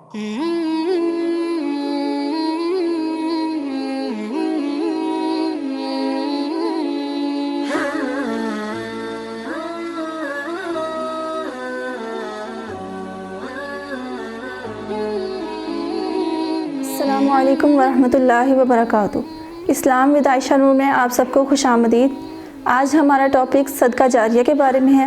السلام علیکم ورحمۃ اللہ وبرکاتہ۔ اسلام ود عائشہ نور میں آپ سب کو خوش آمدید۔ آج ہمارا ٹاپک صدقہ جاریہ کے بارے میں ہے۔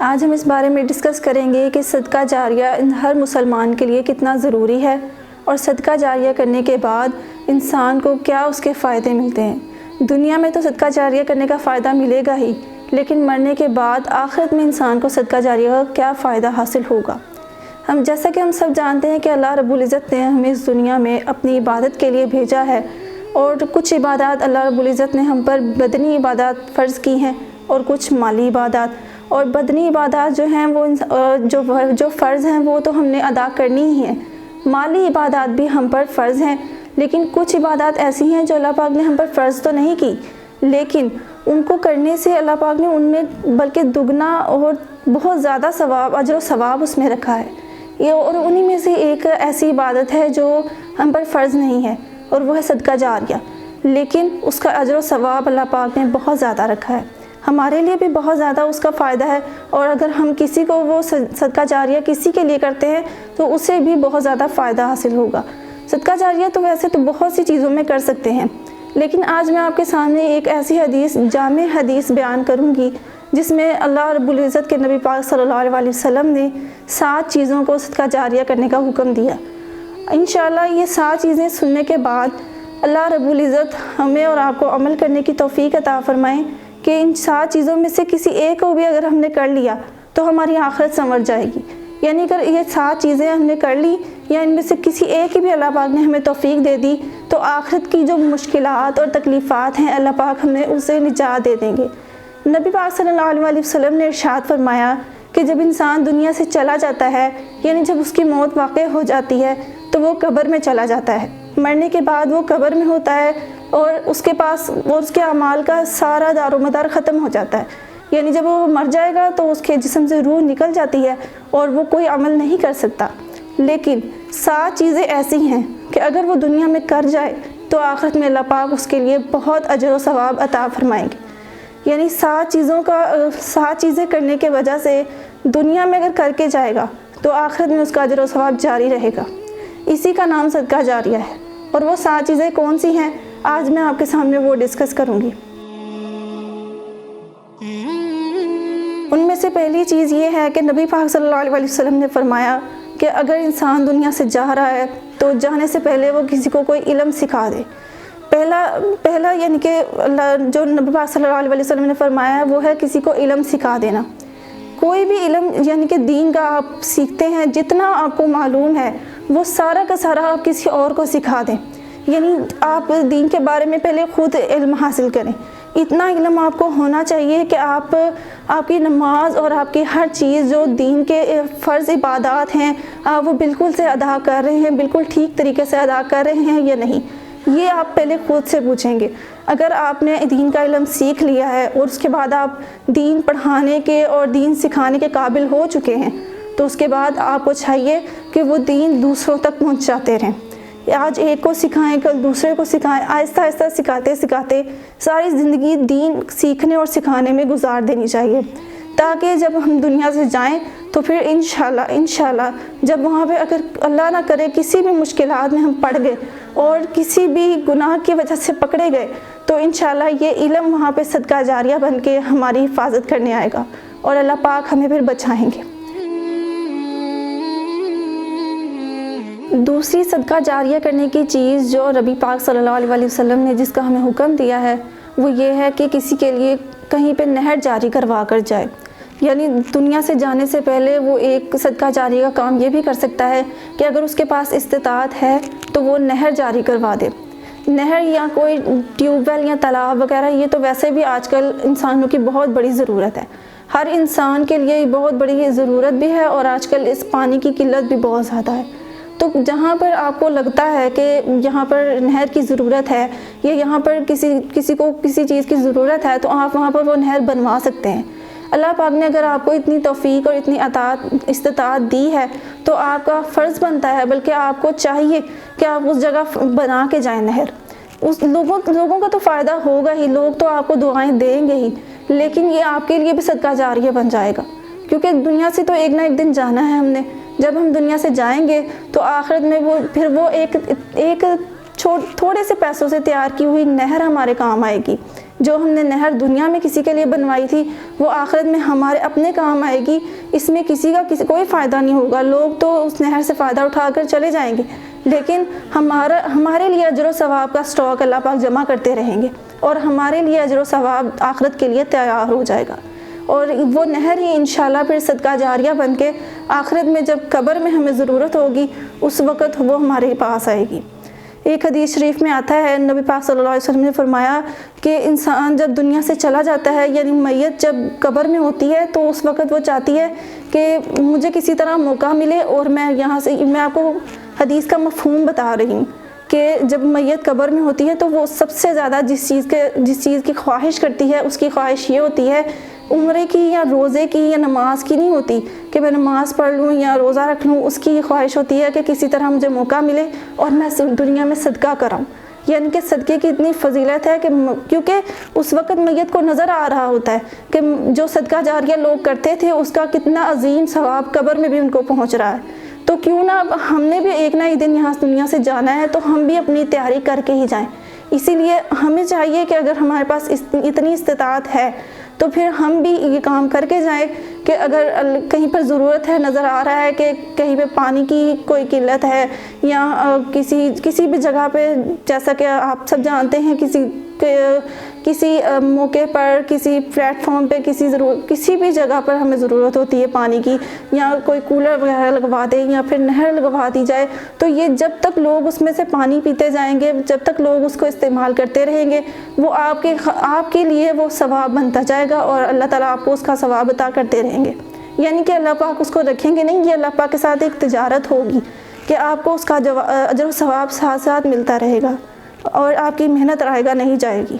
آج ہم اس بارے میں ڈسکس کریں گے کہ صدقہ جاریہ ہر مسلمان کے لیے کتنا ضروری ہے، اور صدقہ جاریہ کرنے کے بعد انسان کو کیا اس کے فائدے ملتے ہیں۔ دنیا میں تو صدقہ جاریہ کرنے کا فائدہ ملے گا ہی، لیکن مرنے کے بعد آخرت میں انسان کو صدقہ جاریہ کا کیا فائدہ حاصل ہوگا۔ جیسا کہ ہم سب جانتے ہیں کہ اللہ رب العزت نے ہمیں اس دنیا میں اپنی عبادت کے لیے بھیجا ہے، اور کچھ عبادات اللہ رب العزت نے ہم پر بدنی عبادات فرض کی ہیں اور کچھ مالی عبادات۔ اور بدنی عبادات جو ہیں وہ جو فرض ہیں وہ تو ہم نے ادا کرنی ہی ہیں۔ مالی عبادات بھی ہم پر فرض ہیں، لیکن کچھ عبادات ایسی ہیں جو اللہ پاک نے ہم پر فرض تو نہیں کی، لیکن ان کو کرنے سے اللہ پاک نے ان میں بلکہ دگنا اور بہت زیادہ ثواب، اجر و ثواب اس میں رکھا ہے۔ اور انہی میں سے ایک ایسی عبادت ہے جو ہم پر فرض نہیں ہے، اور وہ ہے صدقہ جاریہ، لیکن اس کا اجر و ثواب اللہ پاک نے بہت زیادہ رکھا ہے، ہمارے لیے بھی بہت زیادہ اس کا فائدہ ہے۔ اور اگر ہم کسی کو وہ صدقہ جاریہ کسی کے لیے کرتے ہیں تو اسے بھی بہت زیادہ فائدہ حاصل ہوگا۔ صدقہ جاریہ تو ویسے تو بہت سی چیزوں میں کر سکتے ہیں، لیکن آج میں آپ کے سامنے ایک ایسی حدیث، جامع حدیث بیان کروں گی جس میں اللہ رب العزت کے نبی پاک صلی اللہ علیہ وسلم نے 7 چیزوں کو صدقہ جاریہ کرنے کا حکم دیا۔ انشاءاللہ یہ 7 چیزیں سننے کے بعد اللہ رب العزت ہمیں اور آپ کو عمل کرنے کی توفیق عطا فرمائیں کہ ان 7 چیزوں میں سے کسی ایک کو بھی اگر ہم نے کر لیا تو ہماری آخرت سنور جائے گی۔ یعنی اگر یہ 7 چیزیں ہم نے کر لی یا ان میں سے کسی ایک کی بھی اللہ پاک نے ہمیں توفیق دے دی تو آخرت کی جو مشکلات اور تکلیفات ہیں اللہ پاک ہمیں اسے نجات دے دیں گے۔ نبی پاک صلی اللہ علیہ وسلم نے ارشاد فرمایا کہ جب انسان دنیا سے چلا جاتا ہے، یعنی جب اس کی موت واقع ہو جاتی ہے تو وہ قبر میں چلا جاتا ہے۔ مرنے کے بعد وہ قبر میں ہوتا ہے اور اس کے پاس اور اس کے اعمال کا سارا دار و مدار ختم ہو جاتا ہے۔ یعنی جب وہ مر جائے گا تو اس کے جسم سے روح نکل جاتی ہے اور وہ کوئی عمل نہیں کر سکتا، لیکن 7 چیزیں ایسی ہیں کہ اگر وہ دنیا میں کر جائے تو آخرت میں اللہ پاک اس کے لیے بہت اجر و ثواب عطا فرمائیں گے۔ یعنی 7 چیزیں کرنے کے وجہ سے دنیا میں اگر کر کے جائے گا تو آخرت میں اس کا اجر و ثواب جاری رہے گا۔ اسی کا نام صدقہ جاریہ ہے، اور وہ 7 چیزیں کون سی ہیں آج میں آپ کے سامنے وہ ڈسکس کروں گی۔ ان میں سے پہلی چیز یہ ہے کہ نبی پاک صلی اللہ علیہ وسلم نے فرمایا کہ اگر انسان دنیا سے جا رہا ہے تو جانے سے پہلے وہ کسی کو کوئی علم سکھا دے۔ پہلا یعنی کہ جو نبی پاک صلی اللہ علیہ وسلم نے فرمایا ہے وہ ہے کسی کو علم سکھا دینا۔ کوئی بھی علم یعنی کہ دین کا آپ سیکھتے ہیں، جتنا آپ کو معلوم ہے وہ سارا کا سارا آپ کسی اور کو سکھا دیں۔ یعنی آپ دین کے بارے میں پہلے خود علم حاصل کریں۔ اتنا علم آپ کو ہونا چاہیے کہ آپ کی نماز اور آپ کی ہر چیز جو دین کے فرض عبادات ہیں آپ وہ بالکل سے ادا کر رہے ہیں، بالکل ٹھیک طریقے سے ادا کر رہے ہیں یا نہیں، یہ آپ پہلے خود سے پوچھیں گے۔ اگر آپ نے دین کا علم سیکھ لیا ہے اور اس کے بعد آپ دین پڑھانے کے اور دین سکھانے کے قابل ہو چکے ہیں تو اس کے بعد آپ کو چاہیے کہ وہ دین دوسروں تک پہنچاتے رہیں۔ آج ایک کو سکھائیں، کل دوسرے کو سکھائیں، آہستہ آہستہ سکھاتے سکھاتے ساری زندگی دین سیکھنے اور سکھانے میں گزار دینی چاہیے، تاکہ جب ہم دنیا سے جائیں تو پھر انشاءاللہ جب وہاں پہ اگر اللہ نہ کرے کسی بھی مشکلات میں ہم پڑ گئے اور کسی بھی گناہ کی وجہ سے پکڑے گئے تو انشاءاللہ یہ علم وہاں پہ صدقہ جاریہ بن کے ہماری حفاظت کرنے آئے گا اور اللہ پاک ہمیں پھر بچائیں گے۔ دوسری صدقہ جاریہ کرنے کی چیز جو نبی پاک صلی اللہ علیہ وسلم نے جس کا ہمیں حکم دیا ہے وہ یہ ہے کہ کسی کے لیے کہیں پہ نہر جاری کروا کر جائے۔ یعنی دنیا سے جانے سے پہلے وہ ایک صدقہ جاریہ کا کام یہ بھی کر سکتا ہے کہ اگر اس کے پاس استطاعت ہے تو وہ نہر جاری کروا دے۔ نہر یا کوئی ٹیوب ویل یا تالاب وغیرہ یہ تو ویسے بھی آج کل انسانوں کی بہت بڑی ضرورت ہے، ہر انسان کے لیے بہت بڑی ضرورت بھی ہے، اور آج کل اس پانی کی قلت بھی بہت زیادہ ہے۔ تو جہاں پر آپ کو لگتا ہے کہ یہاں پر نہر کی ضرورت ہے یا یہاں پر کسی کو کسی چیز کی ضرورت ہے تو آپ وہاں پر وہ نہر بنوا سکتے ہیں۔ اللہ پاک نے اگر آپ کو اتنی توفیق اور اتنی استطاعت دی ہے تو آپ کا فرض بنتا ہے، بلکہ آپ کو چاہیے کہ آپ اس جگہ بنا کے جائیں نہر۔ اس لوگوں کا تو فائدہ ہوگا ہی، لوگ تو آپ کو دعائیں دیں گے ہی، لیکن یہ آپ کے لیے بھی صدقہ جاریہ بن جائے گا، کیونکہ دنیا سے تو ایک نہ ایک دن جانا ہے ہم نے۔ جب ہم دنیا سے جائیں گے تو آخرت میں وہ ایک تھوڑے سے پیسوں سے تیار کی ہوئی نہر ہمارے کام آئے گی۔ جو ہم نے نہر دنیا میں کسی کے لیے بنوائی تھی وہ آخرت میں ہمارے اپنے کام آئے گی، اس میں کسی کوئی فائدہ نہیں ہوگا۔ لوگ تو اس نہر سے فائدہ اٹھا کر چلے جائیں گے، لیکن ہمارے لیے اجر و ثواب کا اسٹاک اللہ پاک جمع کرتے رہیں گے، اور ہمارے لیے اجر و ثواب آخرت کے لیے تیار ہو جائے گا، اور وہ نہر ہی انشاءاللہ پھر صدقہ جاریہ بن کے آخرت میں جب قبر میں ہمیں ضرورت ہوگی اس وقت وہ ہمارے پاس آئے گی۔ ایک حدیث شریف میں آتا ہے، نبی پاک صلی اللہ علیہ وسلم نے فرمایا کہ انسان جب دنیا سے چلا جاتا ہے، یعنی میت جب قبر میں ہوتی ہے، تو اس وقت وہ چاہتی ہے کہ مجھے کسی طرح موقع ملے اور میں آپ کو حدیث کا مفہوم بتا رہی ہوں کہ جب میت قبر میں ہوتی ہے تو وہ سب سے زیادہ جس چیز کی خواہش کرتی ہے، اس کی خواہش یہ ہوتی ہے عمرے کی یا روزے کی یا نماز کی نہیں ہوتی کہ میں نماز پڑھ لوں یا روزہ رکھ لوں، اس کی یہ خواہش ہوتی ہے کہ کسی طرح مجھے موقع ملے اور میں دنیا میں صدقہ کراؤں۔ یعنی کہ صدقے کی اتنی فضیلت ہے کہ کیونکہ اس وقت میت کو نظر آ رہا ہوتا ہے کہ جو صدقہ جاریہ لوگ کرتے تھے اس کا کتنا عظیم ثواب قبر میں بھی ان کو پہنچ رہا ہے، تو کیوں نہ ہم نے بھی ایک نہ ایک دن یہاں دنیا سے جانا ہے تو ہم بھی اپنی تیاری کر کے ہی جائیں۔ اسی لیے ہمیں چاہیے کہ اگر ہمارے پاس اتنی استطاعت ہے تو پھر ہم بھی یہ کام کر کے جائیں کہ اگر کہیں پر ضرورت ہے، نظر آ رہا ہے کہ کہیں پہ پانی کی کوئی قلت ہے یا کسی بھی جگہ پہ، جیسا کہ آپ سب جانتے ہیں کسی موقع پر، کسی پلیٹ فارم پہ، کسی بھی جگہ پر ہمیں ضرورت ہوتی ہے پانی کی، یا کوئی کولر وغیرہ لگوا دے یا پھر نہر لگوا دی جائے، تو یہ جب تک لوگ اس میں سے پانی پیتے جائیں گے، جب تک لوگ اس کو استعمال کرتے رہیں گے، وہ آپ کے لیے وہ ثواب بنتا جائے گا اور اللہ تعالیٰ آپ کو اس کا ثواب عطا کرتے رہیں گے۔ یعنی کہ اللہ پاک اس کو رکھیں گے نہیں، یہ اللہ پاک کے ساتھ ایک تجارت ہوگی کہ آپ کو اس کا اجر و ثواب ساتھ ساتھ ملتا رہے گا اور آپ کی محنت رائے گا نہیں جائے گی۔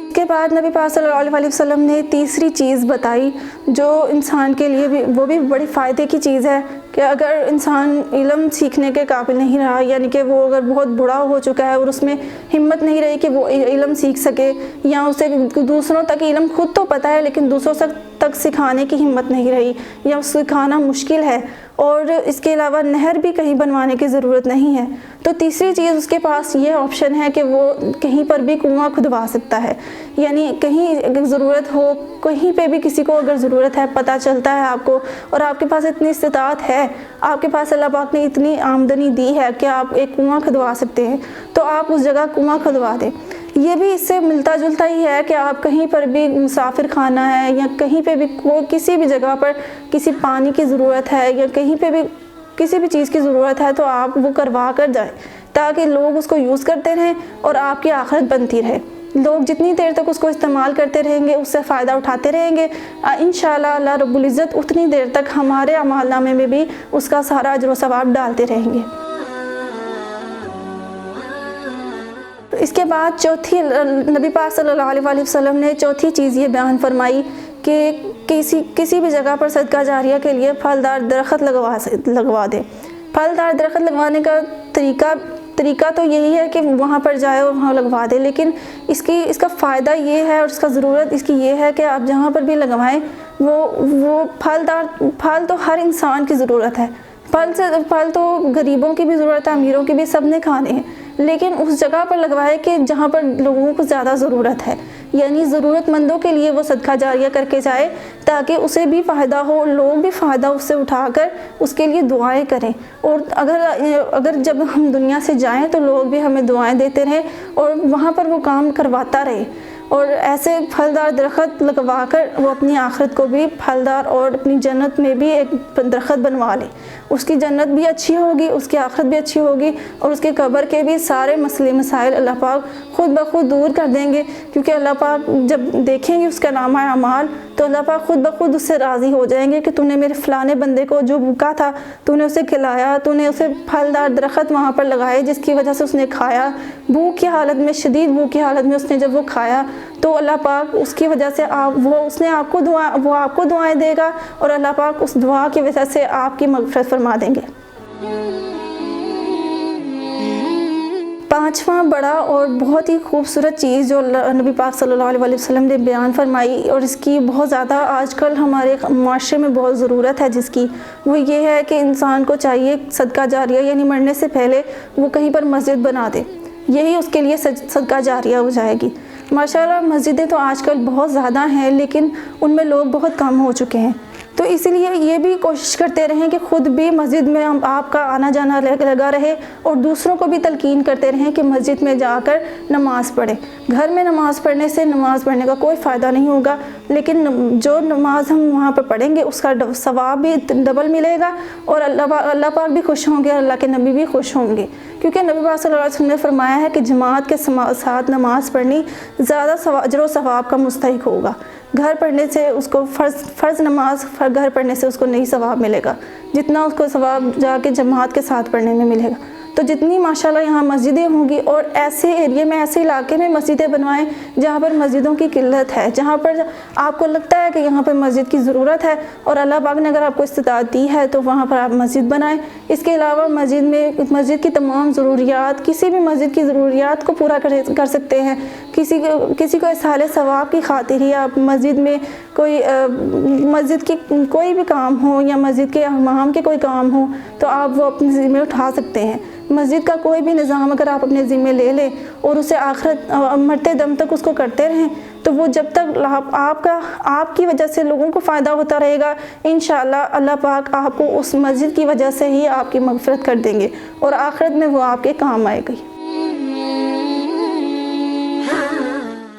اس کے بعد نبی پاک صلی اللہ علیہ وسلم نے تیسری چیز بتائی جو انسان کے لیے بھی وہ بھی بڑی فائدے کی چیز ہے کہ اگر انسان علم سیکھنے کے قابل نہیں رہا، یعنی کہ وہ اگر بہت بڑا ہو چکا ہے اور اس میں ہمت نہیں رہی کہ وہ علم سیکھ سکے، یا اسے دوسروں تک علم خود تو پتہ ہے لیکن دوسروں تک سکھانے کی ہمت نہیں رہی، یا سکھانا مشکل ہے، اور اس کے علاوہ نہر بھی کہیں بنوانے کی ضرورت نہیں ہے، تو تیسری چیز اس کے پاس یہ آپشن ہے کہ وہ کہیں پر بھی کنواں کھدوا سکتا ہے۔ یعنی کہیں اگر ضرورت ہو، کہیں پہ بھی کسی کو اگر ضرورت ہے، پتہ چلتا ہے آپ کو، اور آپ کے پاس اتنی استطاعت ہے، آپ کے پاس اللہ پاک نے اتنی آمدنی دی ہے کہ آپ ایک کنواں کھدوا سکتے ہیں، تو آپ اس جگہ کنواں کھدوا دیں۔ یہ بھی اس سے ملتا جلتا ہی ہے کہ آپ کہیں پر بھی مسافر خانہ ہے یا کہیں پہ بھی کسی بھی جگہ پر کسی پانی کی ضرورت ہے یا کہیں پہ بھی کسی بھی چیز کی ضرورت ہے تو آپ وہ کروا کر جائیں تاکہ لوگ اس کو یوز کرتے رہیں اور آپ کی آخرت بنتی رہے۔ لوگ جتنی دیر تک اس کو استعمال کرتے رہیں گے، اس سے فائدہ اٹھاتے رہیں گے، انشاءاللہ اللہ رب العزت اتنی دیر تک ہمارے اعمال نامے میں بھی اس کا سارا اجر و ثواب ڈالتے رہیں گے۔ اس کے بعد چوتھی نبی پاک صلی اللہ علیہ وسلم نے چوتھی چیز یہ بیان فرمائی کہ کسی بھی جگہ پر صدقہ جاریہ کے لیے پھلدار درخت لگوا دے۔ پھلدار درخت لگوانے کا طریقہ تو یہی ہے کہ وہاں پر جائے اور وہاں لگوا دے، لیکن اس کا فائدہ یہ ہے اور اس کا ضرورت اس کی یہ ہے کہ آپ جہاں پر بھی لگوائیں وہ پھل تو ہر انسان کی ضرورت ہے، پھل تو غریبوں کی بھی ضرورت ہے، امیروں کی بھی، سب نے کھانے ہیں، لیکن اس جگہ پر لگوائے کہ جہاں پر لوگوں کو زیادہ ضرورت ہے، یعنی ضرورت مندوں کے لیے وہ صدقہ جاریہ کر کے جائے تاکہ اسے بھی فائدہ ہو، لوگ بھی فائدہ اس سے اٹھا کر اس کے لیے دعائیں کریں، اور اگر جب ہم دنیا سے جائیں تو لوگ بھی ہمیں دعائیں دیتے رہیں اور وہاں پر وہ کام کرواتا رہے، اور ایسے پھلدار درخت لگوا کر وہ اپنی آخرت کو بھی پھلدار اور اپنی جنت میں بھی ایک درخت بنوا لے، اس کی جنت بھی اچھی ہوگی، اس کی آخرت بھی اچھی ہوگی، اور اس کے قبر کے بھی سارے مسئلے مسائل اللہ پاک خود بخود دور کر دیں گے، کیونکہ اللہ پاک جب دیکھیں گے اس کا نامہ اعمال تو اللہ پاک خود بخود اس سے راضی ہو جائیں گے کہ تو نے میرے فلانے بندے کو جو بھوکا تھا تو نے اسے کھلایا، تو نے اسے پھلدار درخت وہاں پر لگائے جس کی وجہ سے اس نے کھایا، بھوک کی حالت میں، شدید بھوک کی حالت میں اس نے جب وہ کھایا تو اللہ پاک اس کی وجہ سے وہ آپ کو دعائیں دے گا اور اللہ پاک اس دعا کی وجہ سے آپ کی مغفرت فرما دیں گے۔ پانچواں بڑا اور بہت ہی خوبصورت چیز جو نبی پاک صلی اللہ علیہ وسلم نے بیان فرمائی، اور اس کی بہت زیادہ آج کل ہمارے معاشرے میں بہت ضرورت ہے جس کی، وہ یہ ہے کہ انسان کو چاہیے صدقہ جاریہ، یعنی مرنے سے پہلے وہ کہیں پر مسجد بنا دے، یہی اس کے لیے صدقہ جاریہ ہو جائے گی۔ ماشاءاللہ مسجدیں تو آج کل بہت زیادہ ہیں، لیکن ان میں لوگ بہت کم ہو چکے ہیں، تو اسی لیے یہ بھی کوشش کرتے رہیں کہ خود بھی مسجد میں آپ کا آنا جانا لگا رہے، اور دوسروں کو بھی تلقین کرتے رہیں کہ مسجد میں جا کر نماز پڑھیں۔ گھر میں نماز پڑھنے سے نماز پڑھنے کا کوئی فائدہ نہیں ہوگا، لیکن جو نماز ہم وہاں پہ پڑھیں گے اس کا ثواب بھی ڈبل ملے گا، اور اللہ پاک بھی خوش ہوں گے اور اللہ کے نبی بھی خوش ہوں گے، کیونکہ نبی پاک صلی اللہ علیہ وسلم نے فرمایا ہے کہ جماعت کے ساتھ نماز پڑھنی زیادہ اجر و ثواب کا مستحق ہوگا۔ گھر پڑھنے سے اس کو فرض نماز گھر پڑھنے سے اس کو نہیں ثواب ملے گا جتنا اس کو ثواب جا کے جماعت کے ساتھ پڑھنے میں ملے گا۔ تو جتنی ماشاءاللہ یہاں مسجدیں ہوں گی، اور ایسے ایریے میں ایسے علاقے میں مسجدیں بنوائیں جہاں پر مسجدوں کی قلت ہے، جہاں پر آپ کو لگتا ہے کہ یہاں پر مسجد کی ضرورت ہے اور اللہ پاک نے اگر آپ کو استطاعت دی ہے تو وہاں پر آپ مسجد بنائیں۔ اس کے علاوہ مسجد کی تمام ضروریات، کسی بھی مسجد کی ضروریات کو پورا کر سکتے ہیں۔ کسی کو اصحال ثواب کی خاطر ہی آپ مسجد میں مسجد کی کوئی بھی کام ہو یا مسجد کے امام کے کوئی کام ہو تو آپ وہ اپنے ذمہ اٹھا سکتے ہیں۔ مسجد کا کوئی بھی نظام اگر آپ اپنے ذمہ لے لیں اور اسے مرتے دم تک اس کو کرتے رہیں، تو وہ جب تک آپ کی وجہ سے لوگوں کو فائدہ ہوتا رہے گا، انشاءاللہ اللہ پاک آپ کو اس مسجد کی وجہ سے ہی آپ کی مغفرت کر دیں گے اور آخرت میں وہ آپ کے کام آئے گی۔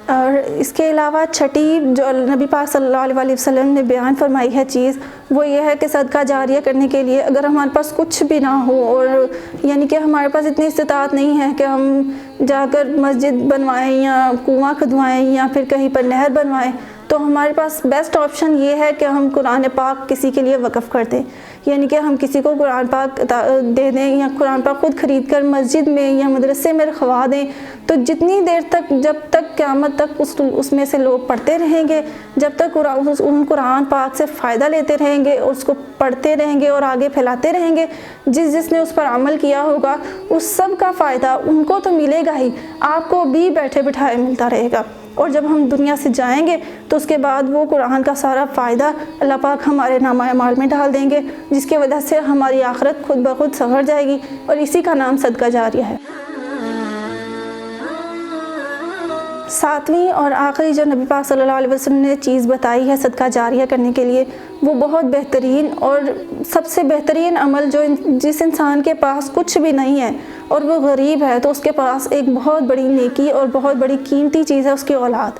اور اس کے علاوہ چھٹی جو نبی پاک صلی اللہ علیہ وسلم نے بیان فرمائی ہے چیز، وہ یہ ہے کہ صدقہ جاریہ کرنے کے لیے اگر ہمارے پاس کچھ بھی نہ ہو، اور یعنی کہ ہمارے پاس اتنی استطاعت نہیں ہے کہ ہم جا کر مسجد بنوائیں یا کنواں کھدوائیں یا پھر کہیں پر نہر بنوائیں، تو ہمارے پاس بیسٹ آپشن یہ ہے کہ ہم قرآن پاک کسی کے لیے وقف کر دیں، یعنی کہ ہم کسی کو قرآن پاک دے دیں یا قرآن پاک خود خرید کر مسجد میں یا مدرسے میں رکھوا دیں۔ تو جتنی دیر تک، جب تک قیامت تک اس میں سے لوگ پڑھتے رہیں گے، جب تک ان قرآن پاک سے فائدہ لیتے رہیں گے، اس کو پڑھتے رہیں گے اور آگے پھیلاتے رہیں گے، جس نے اس پر عمل کیا ہوگا اس سب کا فائدہ ان کو تو ملے گا ہی، آپ کو بھی بیٹھے بٹھائے ملتا رہے گا، اور جب ہم دنیا سے جائیں گے تو اس کے بعد وہ قرآن کا سارا فائدہ اللہ پاک ہمارے نامہ اعمال میں ڈال دیں گے، جس کی وجہ سے ہماری آخرت خود بخود سنور جائے گی، اور اسی کا نام صدقہ جاریہ ہے۔ ساتویں اور آخری جو نبی پاک صلی اللہ علیہ وسلم نے چیز بتائی ہے صدقہ جاریہ کرنے کے لیے، وہ بہت بہترین اور سب سے بہترین عمل جس انسان کے پاس کچھ بھی نہیں ہے اور وہ غریب ہے، تو اس کے پاس ایک بہت بڑی نیکی اور بہت بڑی قیمتی چیز ہے اس کی اولاد۔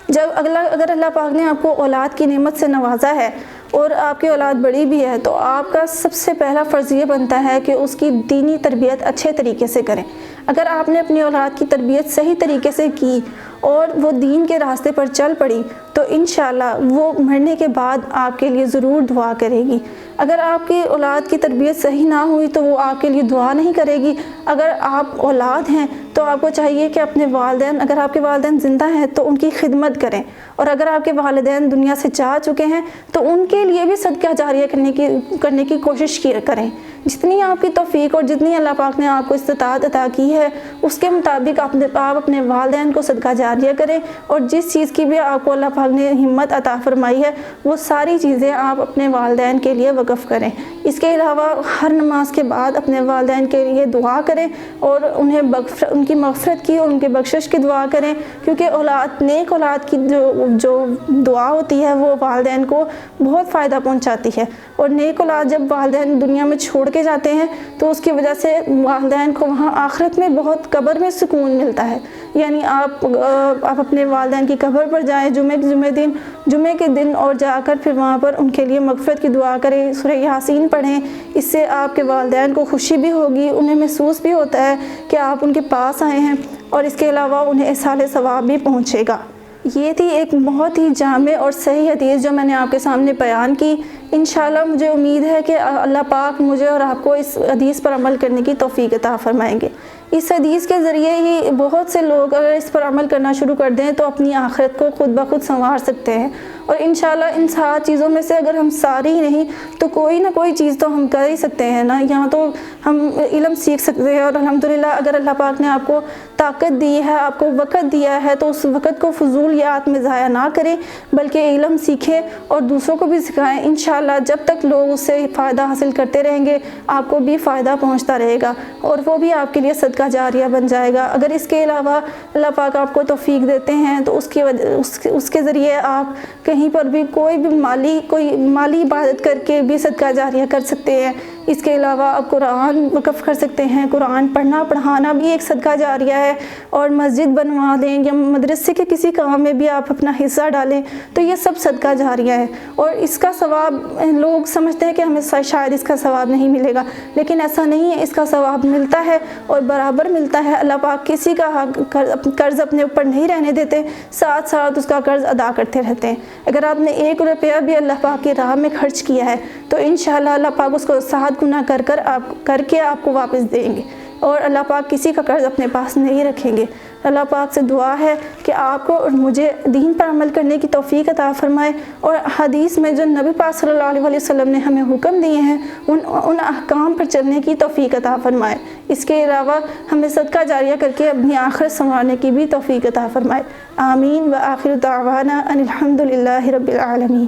اگر اللہ پاک نے آپ کو اولاد کی نعمت سے نوازا ہے اور آپ کی اولاد بڑی بھی ہے، تو آپ کا سب سے پہلا فرض یہ بنتا ہے کہ اس کی دینی تربیت اچھے طریقے سے کریں۔ اگر آپ نے اپنی اولاد کی تربیت صحیح طریقے سے کی اور وہ دین کے راستے پر چل پڑی، تو انشاءاللہ وہ مرنے کے بعد آپ کے لیے ضرور دعا کرے گی۔ اگر آپ کی اولاد کی تربیت صحیح نہ ہوئی تو وہ آپ کے لیے دعا نہیں کرے گی۔ اگر آپ اولاد ہیں تو آپ کو چاہیے کہ اپنے والدین، اگر آپ کے والدین زندہ ہیں تو ان کی خدمت کریں، اور اگر آپ کے والدین دنیا سے جا چکے ہیں تو ان کے لیے بھی صدقہ جاریہ کرنے کی کوشش کریں۔ جتنی آپ کی توفیق اور جتنی اللہ پاک نے آپ کو استطاعت عطا کی ہے، اس کے مطابق آپ اپنے والدین کو صدقہ جاریہ کریں، اور جس چیز کی بھی آپ کو اللہ پاک نے ہمت عطا فرمائی ہے وہ ساری چیزیں آپ اپنے والدین کے لیے وقف کریں۔ اس کے علاوہ ہر نماز کے بعد اپنے والدین کے لیے دعا کریں اور ان کی مغفرت کی اور ان کی بخشش کی دعا کریں، کیونکہ نیک اولاد کی جو دعا ہوتی ہے وہ والدین کو بہت فائدہ پہنچاتی ہے، اور نیک اولاد جب والدین دنیا میں چھوڑ کے جاتے ہیں تو اس کی وجہ سے والدین کو وہاں آخرت میں بہت قبر میں سکون ملتا ہے۔ یعنی آپ اپنے والدین کی قبر پر جائیں جمعے کے دن اور جا کر پھر وہاں پر ان کے لیے مغفرت کی دعا کریں، سورہ یاسین پڑھیں، اس سے آپ کے والدین کو خوشی بھی ہوگی، انہیں محسوس بھی ہوتا ہے کہ آپ ان کے پاس آئے ہیں، اور اس کے علاوہ انہیں احصال ثواب بھی پہنچے گا۔ یہ تھی ایک بہت ہی جامع اور صحیح حدیث جو میں نے آپ کے سامنے بیان کی۔ انشاءاللہ مجھے امید ہے کہ اللہ پاک مجھے اور آپ کو اس حدیث پر عمل کرنے کی توفیق عطا فرمائیں گے۔ اس حدیث کے ذریعے ہی بہت سے لوگ اگر اس پر عمل کرنا شروع کر دیں تو اپنی آخرت کو خود بخود سنوار سکتے ہیں، اور انشاءاللہ ان 7 چیزوں میں سے اگر ہم ساری نہیں تو کوئی نہ کوئی چیز تو ہم کر ہی سکتے ہیں نا، یہاں تو ہم علم سیکھ سکتے ہیں۔ اور الحمدللہ اگر اللہ پاک نے آپ کو طاقت دی ہے، آپ کو وقت دیا ہے، تو اس وقت کو فضولیات میں ضائع نہ کریں بلکہ علم سیکھیں اور دوسروں کو بھی سکھائیں۔ انشاءاللہ جب تک لوگ اس سے فائدہ حاصل کرتے رہیں گے آپ کو بھی فائدہ پہنچتا رہے گا، اور وہ بھی آپ کے لیے صدقہ جاریہ بن جائے گا۔ اگر اس کے علاوہ اللہ پاک آپ کو توفیق دیتے ہیں تو اس کے ذریعے آپ کہیں پر بھی کوئی مالی عبادت کر کے بھی صدقہ جاریہ کر سکتے ہیں۔ اس کے علاوہ آپ قرآن وقف کر سکتے ہیں، قرآن پڑھنا پڑھانا بھی ایک صدقہ جاریہ ہے، اور مسجد بنوا دیں یا مدرسے کے کسی کام میں بھی آپ اپنا حصہ ڈالیں تو یہ سب صدقہ جاریہ ہے، اور اس کا ثواب لوگ سمجھتے ہیں کہ ہمیں شاید اس کا ثواب نہیں ملے گا، لیکن ایسا نہیں ہے، اس کا ثواب ملتا ہے اور برابر ملتا ہے۔ اللہ پاک کسی کا قرض اپنے اوپر نہیں رہنے دیتے، ساتھ ساتھ اس کا قرض ادا کرتے رہتے ہیں۔ اگر آپ نے 1 روپیہ بھی اللہ پاک کی راہ میں خرچ کیا ہے تو انشاءاللہ اللہ پاک اس کو 7 گنا کر کے آپ کو واپس دیں گے، اور اللہ پاک کسی کا قرض اپنے پاس نہیں رکھیں گے۔ اللہ پاک سے دعا ہے کہ آپ کو اور مجھے دین پر عمل کرنے کی توفیق عطا فرمائے، اور حدیث میں جو نبی پاک صلی اللہ علیہ وسلم نے ہمیں حکم دیے ہیں ان احکام پر چلنے کی توفیق عطا فرمائے۔ اس کے علاوہ ہمیں صدقہ جاریہ کر کے اپنی آخرت سنوارنے کی بھی توفیق عطا فرمائے۔ آمین، وآخر دعوانا ان الحمد للہ رب العالمین۔